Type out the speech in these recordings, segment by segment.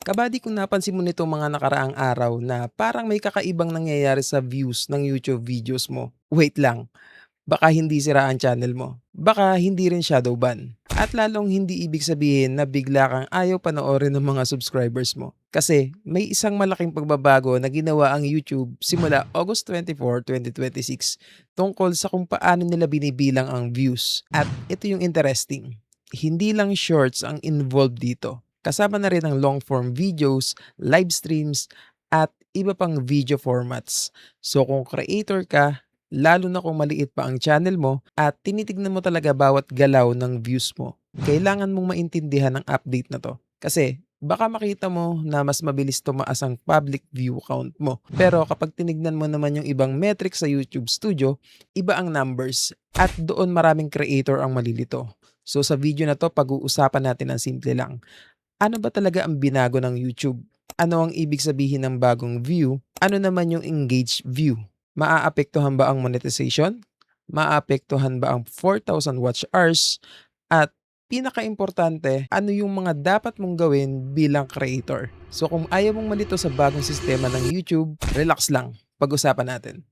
Kabady kung napansin mo nitong mga nakaraang araw na parang may kakaibang nangyayari sa views ng YouTube videos mo. Wait lang, baka hindi sira ang channel mo. Baka hindi rin shadow ban. At lalong hindi ibig sabihin na bigla kang ayaw panoorin ng mga subscribers mo. Kasi may isang malaking pagbabago na ginawa ang YouTube simula August 24, 2026 tungkol sa kung paano nila binibilang ang views. At ito yung interesting. Hindi lang shorts ang involved dito. Kasama na rin ang long form videos, live streams, at iba pang video formats. So kung creator ka, lalo na kung maliit pa ang channel mo at tinitignan mo talaga bawat galaw ng views mo, kailangan mong maintindihan ang update na to. Kasi baka makita mo na mas mabilis tumaas ang public view count mo. Pero kapag tinignan mo naman yung ibang metrics sa YouTube Studio, iba ang numbers at doon maraming creator ang malilito. So sa video na to, pag-uusapan natin ang simple lang. Ano ba talaga ang binago ng YouTube? Ano ang ibig sabihin ng bagong view? Ano naman yung engaged view? Maaapektuhan ba ang monetization? Maaapektuhan ba ang 4,000 watch hours? At pinakaimportante, ano yung mga dapat mong gawin bilang creator? So kung ayaw mong malito sa bagong sistema ng YouTube, relax lang. Pag-usapan natin.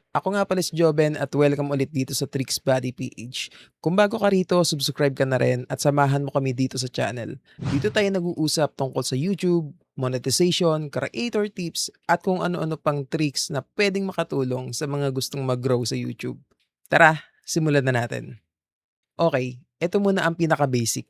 Ako nga pala si Joben at welcome ulit dito sa Tricks Body PH. Kung bago ka rito, subscribe ka na rin at samahan mo kami dito sa channel. Dito tayo nag-uusap tungkol sa YouTube, monetization, creator tips, at kung ano-ano pang tricks na pwedeng makatulong sa mga gustong mag-grow sa YouTube. Tara, simulan na natin. Okay, ito muna ang pinaka-basic.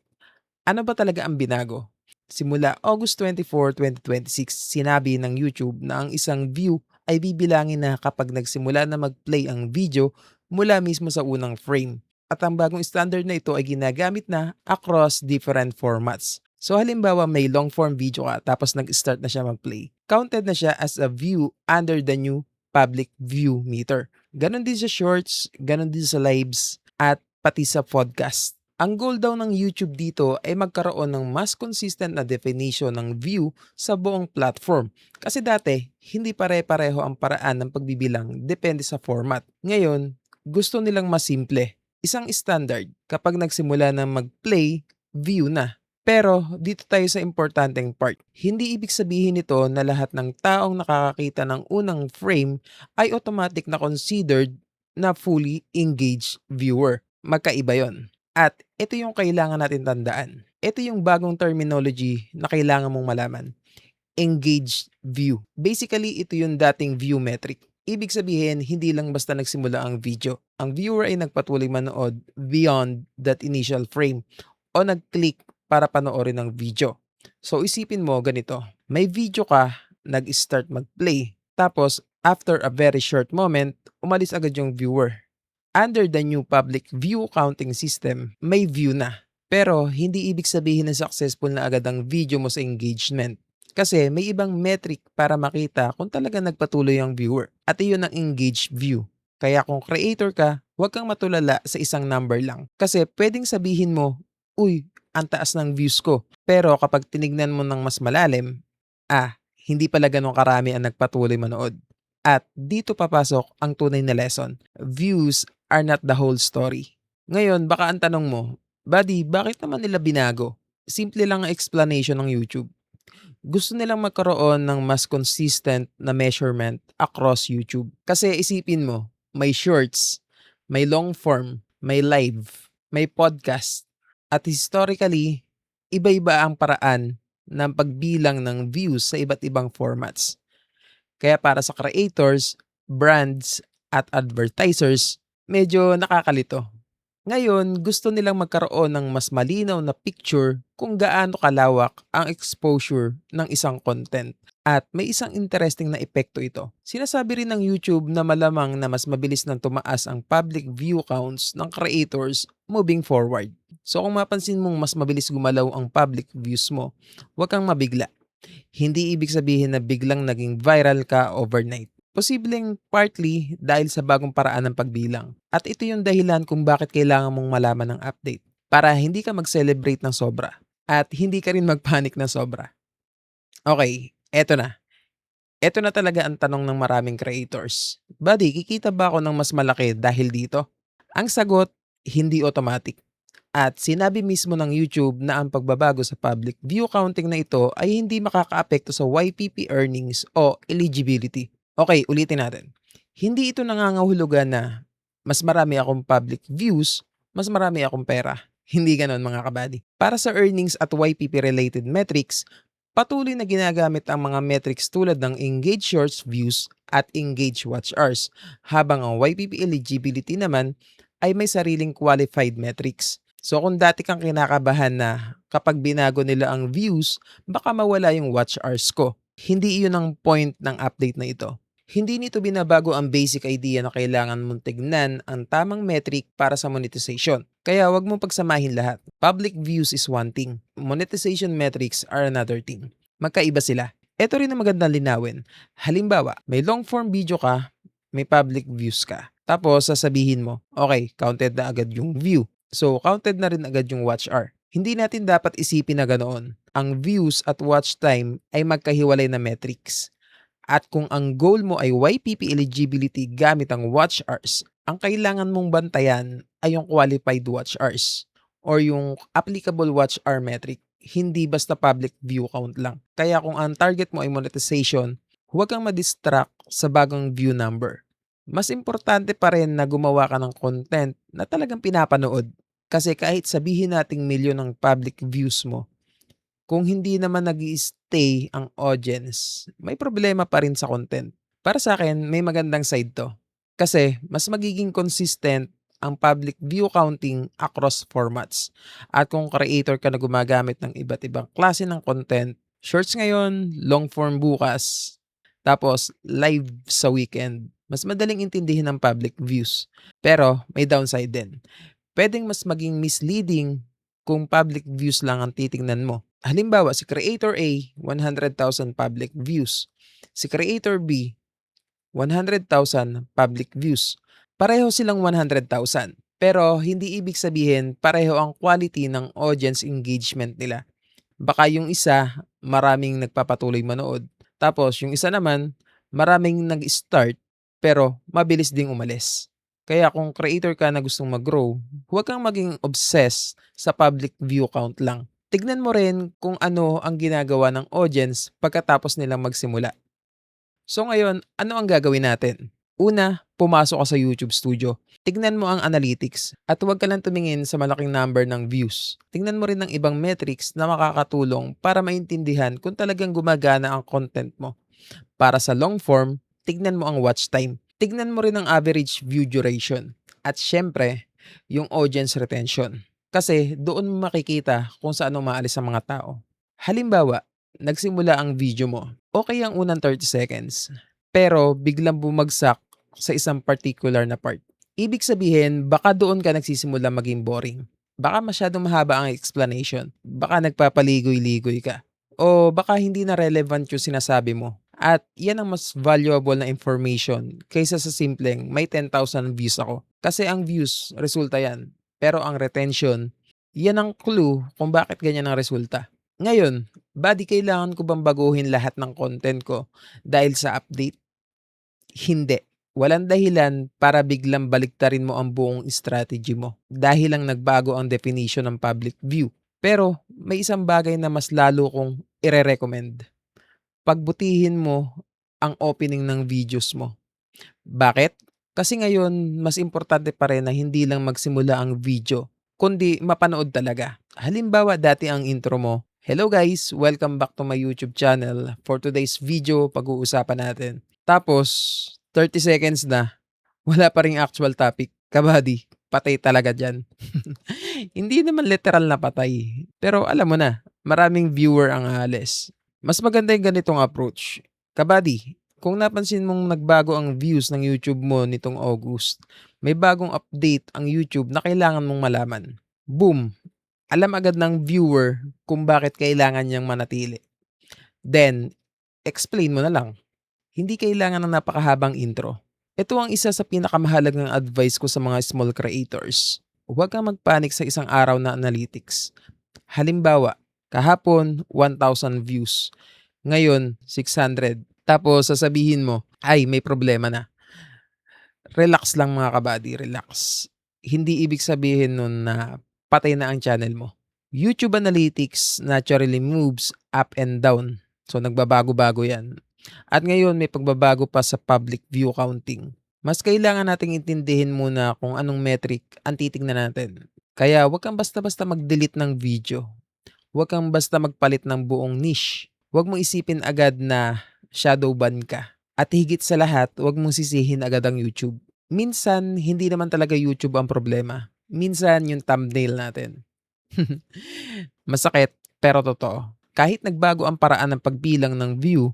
Ano ba talaga ang binago? Simula August 24, 2026, sinabi ng YouTube na ang isang view ay bibilangin na kapag nagsimula na mag-play ang video mula mismo sa unang frame. At ang bagong standard na ito ay ginagamit na across different formats. So halimbawa may long form video ka tapos nag-start na siya mag-play. Counted na siya as a view under the new public view meter. Ganon din sa shorts, ganon din sa lives, at pati sa podcast. Ang goal daw ng YouTube dito ay magkaroon ng mas consistent na definition ng view sa buong platform. Kasi dati, hindi pare-pareho ang paraan ng pagbibilang depende sa format. Ngayon, gusto nilang mas simple. Isang standard, kapag nagsimula na mag-play, view na. Pero dito tayo sa importanteng part. Hindi ibig sabihin nito na lahat ng taong nakakakita ng unang frame ay automatic na considered na fully engaged viewer. Magkaiba yon. At ito yung kailangan natin tandaan. Ito yung bagong terminology na kailangan mong malaman. Engaged view. Basically, ito yung dating view metric. Ibig sabihin, hindi lang basta nagsimula ang video. Ang viewer ay nagpatuloy manood beyond that initial frame o nag-click para panoorin ng video. So isipin mo ganito, may video ka, nag-start mag-play, tapos after a very short moment, umalis agad yung viewer. Under the new public view counting system, may view na. Pero hindi ibig sabihin na successful na agad ang video mo sa engagement. Kasi may ibang metric para makita kung talaga nagpatuloy ang viewer. At iyon ang engaged view. Kaya kung creator ka, huwag kang matulala sa isang number lang. Kasi pwedeng sabihin mo, uy, ang taas ng views ko. Pero kapag tinignan mo ng mas malalim, hindi pala ganun karami ang nagpatuloy manood. At dito papasok ang tunay na lesson. Views are not the whole story. Ngayon, baka ang tanong mo, Buddy, bakit naman nila binago? Simple lang ang explanation ng YouTube. Gusto nilang magkaroon ng mas consistent na measurement across YouTube. Kasi isipin mo, may shorts, may long form, may live, may podcast. At historically, iba-iba ang paraan ng pagbilang ng views sa iba't ibang formats. Kaya para sa creators, brands, at advertisers, medyo nakakalito. Ngayon, gusto nilang magkaroon ng mas malinaw na picture kung gaano kalawak ang exposure ng isang content. At may isang interesting na epekto ito. Sinasabi rin ng YouTube na malamang na mas mabilis nang tumaas ang public view counts ng creators moving forward. So kung mapansin mong mas mabilis gumalaw ang public views mo, huwag kang mabigla. Hindi ibig sabihin na biglang naging viral ka overnight. Posibleng partly dahil sa bagong paraan ng pagbilang. At ito yung dahilan kung bakit kailangan mong malaman ng update. Para hindi ka mag-celebrate ng sobra. At hindi ka rin mag-panic ng sobra. Okay, eto na. Eto na talaga ang tanong ng maraming creators. Buddy, kikita ba ako ng mas malaki dahil dito? Ang sagot, hindi automatic. At sinabi mismo ng YouTube na ang pagbabago sa public view counting na ito ay hindi makakaapekto sa YPP earnings o eligibility. Okay, ulitin natin. Hindi ito nangangahulugan na mas marami akong public views, mas marami akong pera. Hindi ganon mga kabady. Para sa earnings at YPP related metrics, patuloy na ginagamit ang mga metrics tulad ng engaged shorts views at engaged watch hours, habang ang YPP eligibility naman ay may sariling qualified metrics. So kung dati kang kinakabahan na kapag binago nila ang views, baka mawala yung watch hours ko. Hindi iyon ang point ng update na ito. Hindi nito binabago ang basic idea na kailangan mong tignan ang tamang metric para sa monetization. Kaya wag mong pagsamahin lahat. Public views is one thing. Monetization metrics are another thing. Magkaiba sila. Ito rin ang magandang linawin. Halimbawa, may long form video ka, may public views ka. Tapos sasabihin mo, okay, counted na agad yung view. So, counted na rin agad yung watch hour. Hindi natin dapat isipin na ganoon. Ang views at watch time ay magkahiwalay na metrics. At kung ang goal mo ay YPP eligibility gamit ang watch hours, ang kailangan mong bantayan ay yung qualified watch hours or yung applicable watch hour metric. Hindi basta public view count lang. Kaya kung ang target mo ay monetization, huwag kang madistract sa bagong view number. Mas importante pa rin na gumawa ka ng content na talagang pinapanood. Kasi kahit sabihin nating milyon ang public views mo, kung hindi naman nag-i-stay ang audience, may problema pa rin sa content. Para sa akin, may magandang side to. Kasi mas magiging consistent ang public view counting across formats. At kung creator ka na gumagamit ng iba't ibang klase ng content, shorts ngayon, long form bukas, tapos live sa weekend, mas madaling intindihin ng public views. Pero may downside din. Pwedeng mas maging misleading kung public views lang ang titingnan mo. Halimbawa, si Creator A, 100,000 public views. Si Creator B, 100,000 public views. Pareho silang 100,000. Pero hindi ibig sabihin pareho ang quality ng audience engagement nila. Baka yung isa, maraming nagpapatuloy manood. Tapos yung isa naman, maraming nag-start pero mabilis ding umalis. Kaya kung creator ka na gustong mag-grow, huwag kang maging obsessed sa public view count lang. Tignan mo rin kung ano ang ginagawa ng audience pagkatapos nilang magsimula. So ngayon, ano ang gagawin natin? Una, pumasok ka sa YouTube Studio. Tignan mo ang analytics at huwag ka lang tumingin sa malaking number ng views. Tignan mo rin ang ibang metrics na makakatulong para maintindihan kung talagang gumagana ang content mo. Para sa long form, tignan mo ang watch time. Tignan mo rin ang average view duration. At syempre, yung audience retention. Kasi doon mo makikita kung saan umaalis ang mga tao. Halimbawa, nagsimula ang video mo. Okay ang unang 30 seconds. Pero biglang bumagsak sa isang particular na part. Ibig sabihin, baka doon ka nagsisimula maging boring. Baka masyadong mahaba ang explanation. Baka nagpapaligoy-ligoy ka. O baka hindi na relevant yung sinasabi mo. At yan ang mas valuable na information kaysa sa simpleng may 10,000 views ako. Kasi ang views, resulta yan. Pero ang retention, yan ang clue kung bakit ganyan ang resulta. Ngayon, buddy, kailangan ko bang baguhin lahat ng content ko dahil sa update? Hindi. Walang dahilan para biglang baliktarin mo ang buong strategy mo dahil lang nagbago ang definition ng public view. Pero may isang bagay na mas lalo kong ire-recommend. Pagbutihin mo ang opening ng videos mo. Bakit? Kasi ngayon, mas importante pa rin na hindi lang magsimula ang video, kundi mapanood talaga. Halimbawa, dati ang intro mo, "Hello guys, welcome back to my YouTube channel. For today's video, pag-uusapan natin." Tapos, 30 seconds na, wala pa ring actual topic. Kabady, patay talaga dyan. Hindi naman literal na patay. Pero alam mo na, maraming viewer ang aalis. Mas maganda yung ganitong approach. Kabady, kung napansin mong nagbago ang views ng YouTube mo nitong August, may bagong update ang YouTube na kailangan mong malaman. Boom! Alam agad ng viewer kung bakit kailangan niyang manatili. Then, explain mo na lang. Hindi kailangan ng napakahabang intro. Ito ang isa sa pinakamahalagang advice ko sa mga small creators. Huwag kang magpanik sa isang araw na analytics. Halimbawa, kahapon 1,000 views. Ngayon 600. Tapos sasabihin mo, "Ay, may problema na." Relax lang mga kabady, relax. Hindi ibig sabihin nun na patay na ang channel mo. YouTube Analytics naturally moves up and down. So nagbabago-bago 'yan. At ngayon may pagbabago pa sa public view counting. Mas kailangan nating intindihin muna kung anong metric ang titingnan natin. Kaya huwag kang basta-basta mag-delete ng video. Huwag kang basta magpalit ng buong niche. Huwag mong isipin agad na shadow ban ka. At higit sa lahat, huwag mong sisihin agad ang YouTube. Minsan, hindi naman talaga YouTube ang problema. Minsan, yung thumbnail natin. Masakit, pero totoo. Kahit nagbago ang paraan ng pagbilang ng view,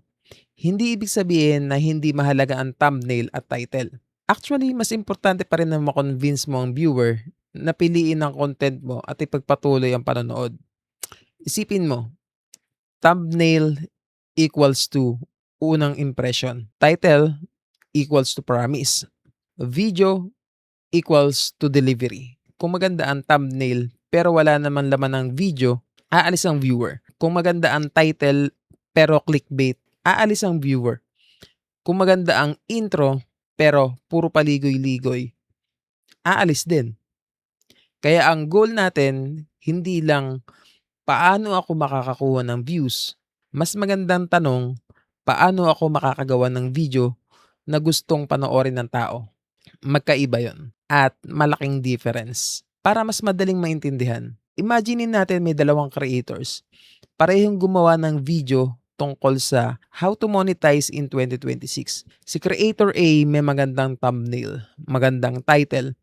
hindi ibig sabihin na hindi mahalaga ang thumbnail at title. Actually, mas importante pa rin na makonvince mo ang viewer na piliin ang content mo at ipagpatuloy ang panonood. Isipin mo, thumbnail equals to unang impression. Title equals to promise. Video equals to delivery. Kung maganda ang thumbnail pero wala naman laman ng video, aalis ang viewer. Kung maganda ang title pero clickbait, aalis ang viewer. Kung maganda ang intro pero puro paligoy-ligoy, aalis din. Kaya ang goal natin, hindi lang paano ako makakakuha ng views. Mas magandang tanong, paano ako makakagawa ng video na gustong panoorin ng tao? Magkaiba yon at malaking difference. Para mas madaling maintindihan, imaginin natin may dalawang creators. Parehong gumawa ng video tungkol sa how to monetize in 2026. Si Creator A may magandang thumbnail, magandang title,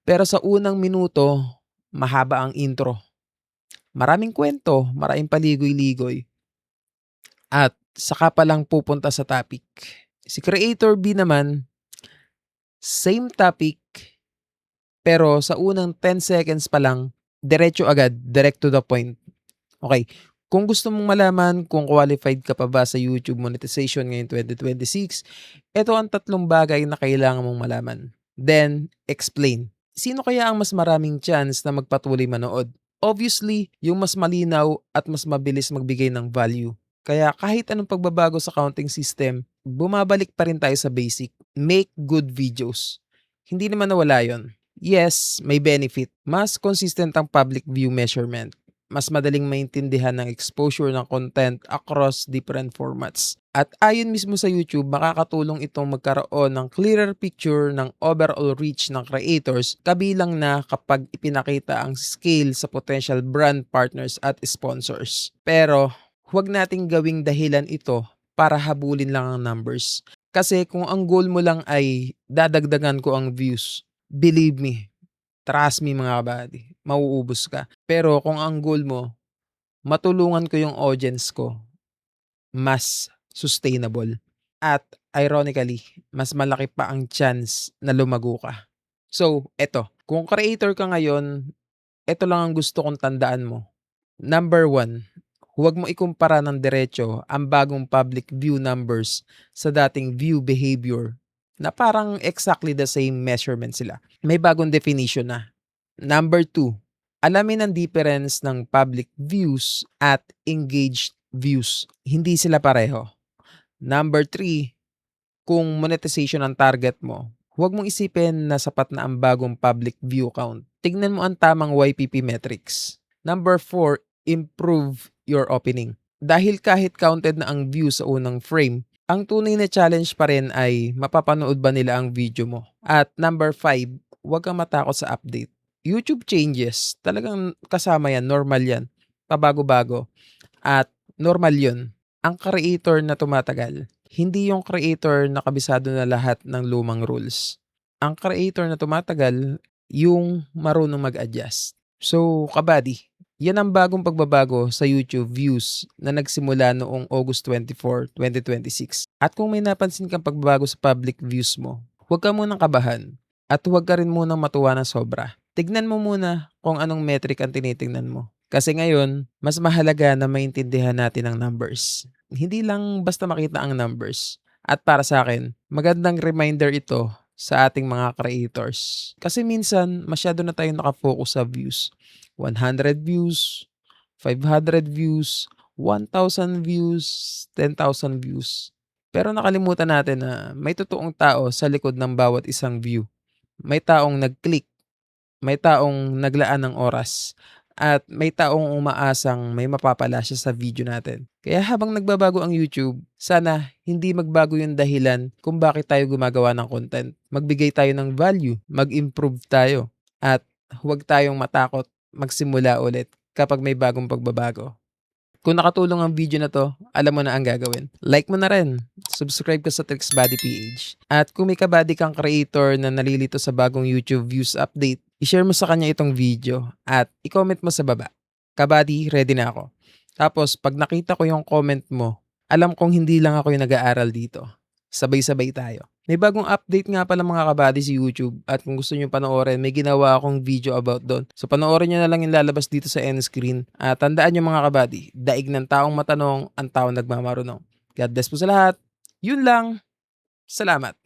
pero sa unang minuto, mahaba ang intro. Maraming kwento, maraming paligoy-ligoy, at saka pa lang pupunta sa topic. Si Creator B naman, same topic, pero sa unang 10 seconds pa lang, diretso agad, direct to the point. Okay, kung gusto mong malaman kung qualified ka pa ba sa YouTube monetization ngayong 2026, ito ang 3 bagay na kailangan mong malaman. Then, explain. Sino kaya ang mas maraming chance na magpatuloy manood? Obviously, yung mas malinaw at mas mabilis magbigay ng value. Kaya kahit anong pagbabago sa counting system, bumabalik pa rin tayo sa basic. Make good videos. Hindi naman nawala yon. Yes, may benefit. Mas consistent ang public view measurement. Mas madaling maintindihan ng exposure ng content across different formats. At ayon mismo sa YouTube, makakatulong itong magkaroon ng clearer picture ng overall reach ng creators, kabilang na kapag ipinakita ang scale sa potential brand partners at sponsors. Pero huwag nating gawing dahilan ito para habulin lang ang numbers. Kasi kung ang goal mo lang ay dadagdagan ko ang views, believe me, trust me mga kabady, mauubos ka. Pero kung ang goal mo, matulungan ko yung audience ko, mas sustainable. At ironically, mas malaki pa ang chance na lumago ka. So, eto, kung creator ka ngayon, eto lang ang gusto kong tandaan mo. Number 1, huwag mo ikumpara ng diretso ang bagong public view numbers sa dating view behavior na parang exactly the same measurement sila. May bagong definition na. Number 2, alamin ang difference ng public views at engaged views. Hindi sila pareho. Number 3, kung monetization ang target mo, huwag mong isipin na sapat na ang bagong public view count. Tignan mo ang tamang YPP metrics. Number 4, improve your opening. Dahil kahit counted na ang view sa unang frame, ang tunay na challenge pa rin ay mapapanood ba nila ang video mo. At number 5, huwag kang matakot sa update. YouTube changes, talagang kasama yan, normal yan, pabago-bago. At normal yun. Ang creator na tumatagal, hindi yung creator na kabisado na lahat ng lumang rules. Ang creator na tumatagal, yung marunong mag-adjust. So, kabady, yan ang bagong pagbabago sa YouTube views na nagsimula noong August 24, 2026. At kung may napansin kang pagbabago sa public views mo, huwag ka munang kabahan at huwag ka rin munang matuwa ng sobra. Tignan mo muna kung anong metric ang tinitingnan mo. Kasi ngayon, mas mahalaga na maintindihan natin ang numbers. Hindi lang basta makita ang numbers. At para sa akin, magandang reminder ito sa ating mga creators. Kasi minsan, masyado na tayong nakafocus sa views. 100 views, 500 views, 1,000 views, 10,000 views. Pero nakalimutan natin na may totoong tao sa likod ng bawat isang view. May taong nag-click, may taong naglaan ng oras, at may taong umaasang may mapapala siya sa video natin. Kaya habang nagbabago ang YouTube, sana hindi magbago yung dahilan kung bakit tayo gumagawa ng content. Magbigay tayo ng value, mag-improve tayo, at huwag tayong matakot magsimula ulit kapag may bagong pagbabago. Kung nakatulong ang video na 'to, alam mo na ang gagawin. Like mo na rin, subscribe ka sa Tricks Body PH. At kung may kabady kang creator na nalilito sa bagong YouTube views update, i-share mo sa kanya itong video at i-comment mo sa baba. Kabady, ready na ako. Tapos 'pag nakita ko yung comment mo, alam kong hindi lang ako yung nag-aaral dito. Sabay-sabay tayo. May bagong update nga pala mga kabady sa YouTube at kung gusto niyo panoorin, may ginawa akong video about doon. So panoorin niyo na lang yung lalabas dito sa end screen. At tandaan niyo mga kabady, daig ng taong matanong, ang taong nagmamarunong. God bless po sa lahat. Yun lang. Salamat.